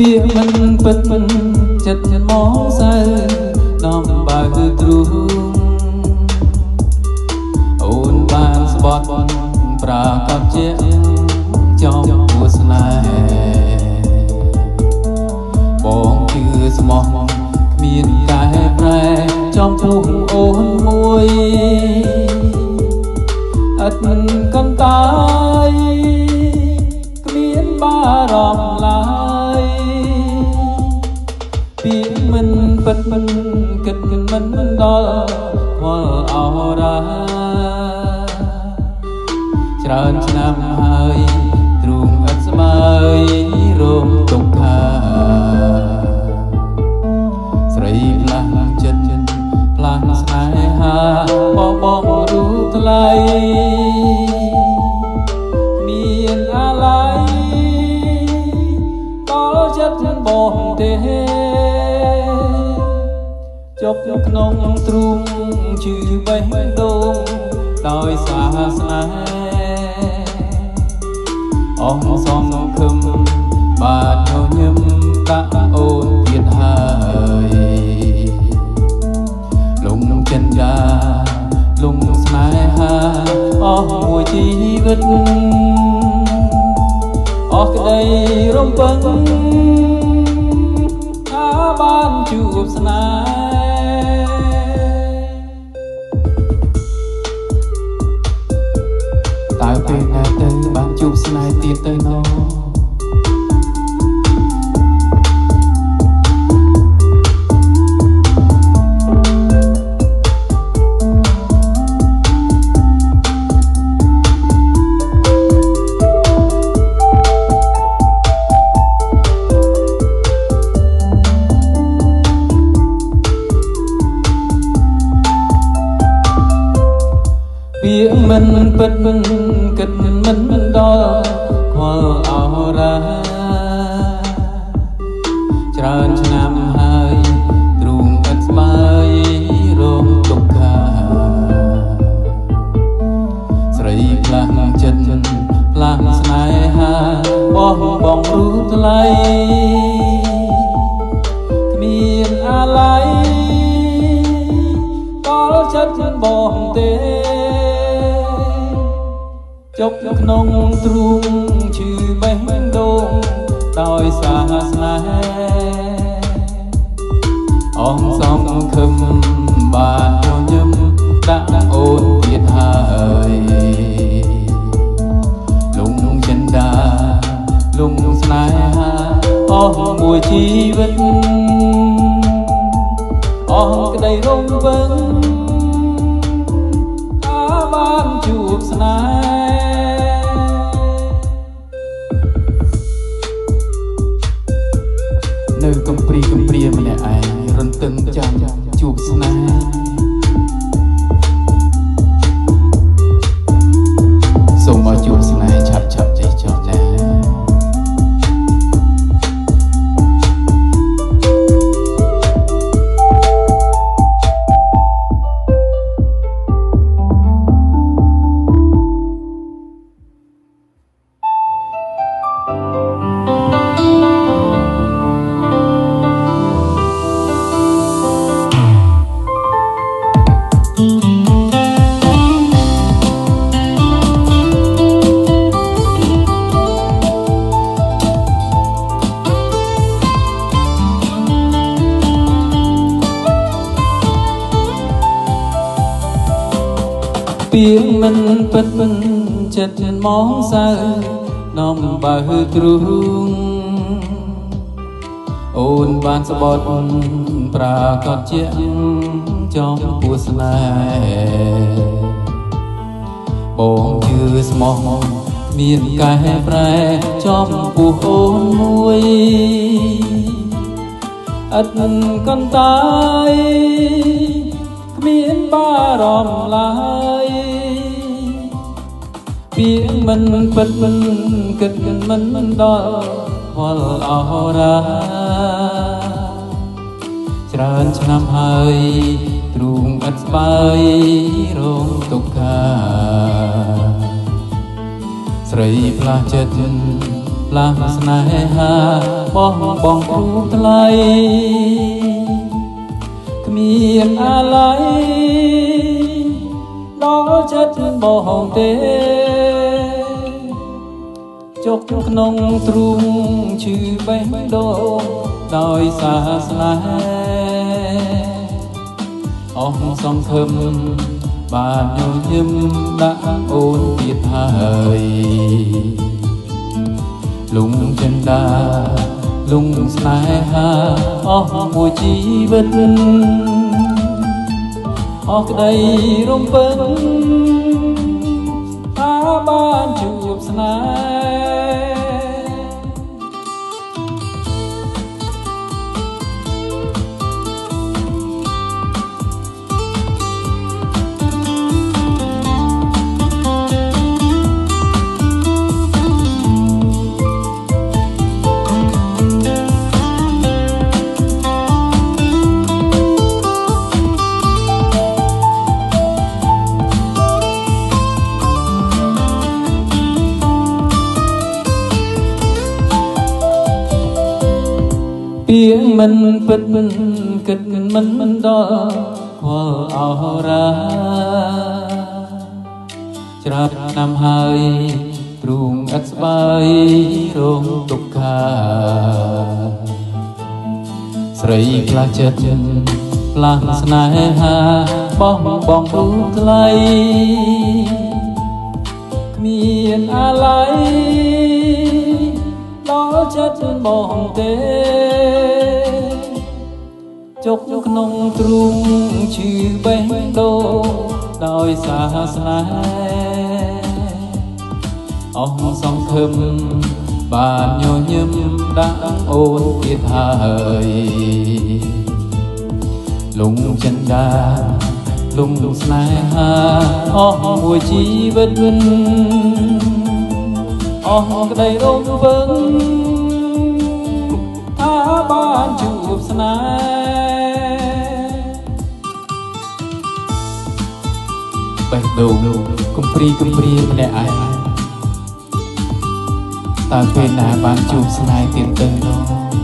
ពាក្យមិនពិតមិនចិត្តមកសើនាំបើទ្រូងអូនបានស្បត់ប្រាកដជាចំពោះស្នេហ៍បងជឿស្មោះគ្មានកែប្រែចំពោះអូនមួយអត់កន្តើយគ្មានបារម្ភឡើយពាក្យមិនពិតមិនគិតមិនដល់វល់អរាច្រើនឆ្នាំហើយទ្រូងឥតស្បើយរោគទុក្ខាស្រីផ្លាស់ចិត្តផ្លាស់ស្នេហាបបងរូបថ្លៃមានអាឡ័យដល់ចិត្តបងទេចុកក្នុងទ្រូងជឿបេះដូងដោយសាសនាអងសំខឹមបាទញញឹមដាក់អូនទៀតហើយលំចិនដាលំស្នេហាអស់មួយជីវិតអស់ក្តីរំពឹងថាបានជួបស្នេហ៍តើពេលណាទៅបានជួបស្នេហ៍ទៀតទៅណោពាក្យមិនពិតមិនគិតមិនដល់ខ្វល់អរាច្រើនឆ្នាំហើយទ្រូងឥតស្បើយរោគទុក្ខាស្រីផ្លាស់ចិត្តផ្លាស់ស្នេហាបងរូបថ្លៃគ្មានអាឡ័យដល់ចិត្តបងទេចុកក្នុងទ្រូងឈឺបេះដូងដោយសាសនាអងសំខឹមបាទញញឹមដាក់អូនទៀតហើយលំចិនដាលំស្នេហាអស់មួយជីវិតអស់ក្តីរំពឹងថាបានជួបស្នេហ៍នៅកំព្រាម្នាក់ឯងរន្ទឹងចាំជួបស្នេហ៍សូមឲ្យជួបស្នេហ៍ឆាប់ចេះចោះណាពាក្យមិនពិតមិនចិត្តមកសើនាំបើទ្រូងអូនបានស្បត់ប្រាកដជាចំពោះស្នេហ៍បងជឿស្មោះមានកែប្រែចំពោះអូនមួយអត់កន្តើយគ្មានបារម្ភឡើយពាក្យមិនពិតមិនគិតមិនដល់វល់អរាច្រើនឆ្នាំហើយទ្រូងឥតស្បើយរោគទុក្ខាស្រីផ្លាស់ចិត្ត ផ្លាស់ស្នេហាបងបងគ្រូថ្លៃគ្មានអាឡ័យដល់ចិត្តបងទេចុកក្នុងទ្រូងឈឺបេះដូងដោយសារស្នេហ៍អស់សង្ឃឹមបានញញឹមដាក់អូនទៀតហើយលងចិន្តាលងស្នេហាអស់មួយជីវិតអស់ក្តីរំពឹងថាបានជួបស្នេហ៍ពីមិនពិតគិតមិនដល់វល់អរាច្រាប់ឆ្នាំហើយទ្រូងអត់ស្បាយរងទុក្ខាស្រីផ្លាស់ចិត្តផ្លាស់ស្នេហាបងបងគ្រូថ្លៃគ្មានអាឡ័យដល់ចិត្តបងទេចុកក្នុងទ្រូងឈឺបេះដូងដោយសារស្នេហ៍អស់សង្ឃឹមបានញញឹមដាក់អូនទៀតហើយលងចិន្តាលងស្នេហាអស់មួយជីវិតអស់ក្តីរំពឹងថាបានជួបស្នេហ៍បេះដូងកំព្រីម្នាក់ឯងតើពេលណាបានជួបស្នេហ៍ទៀតទៅនោះ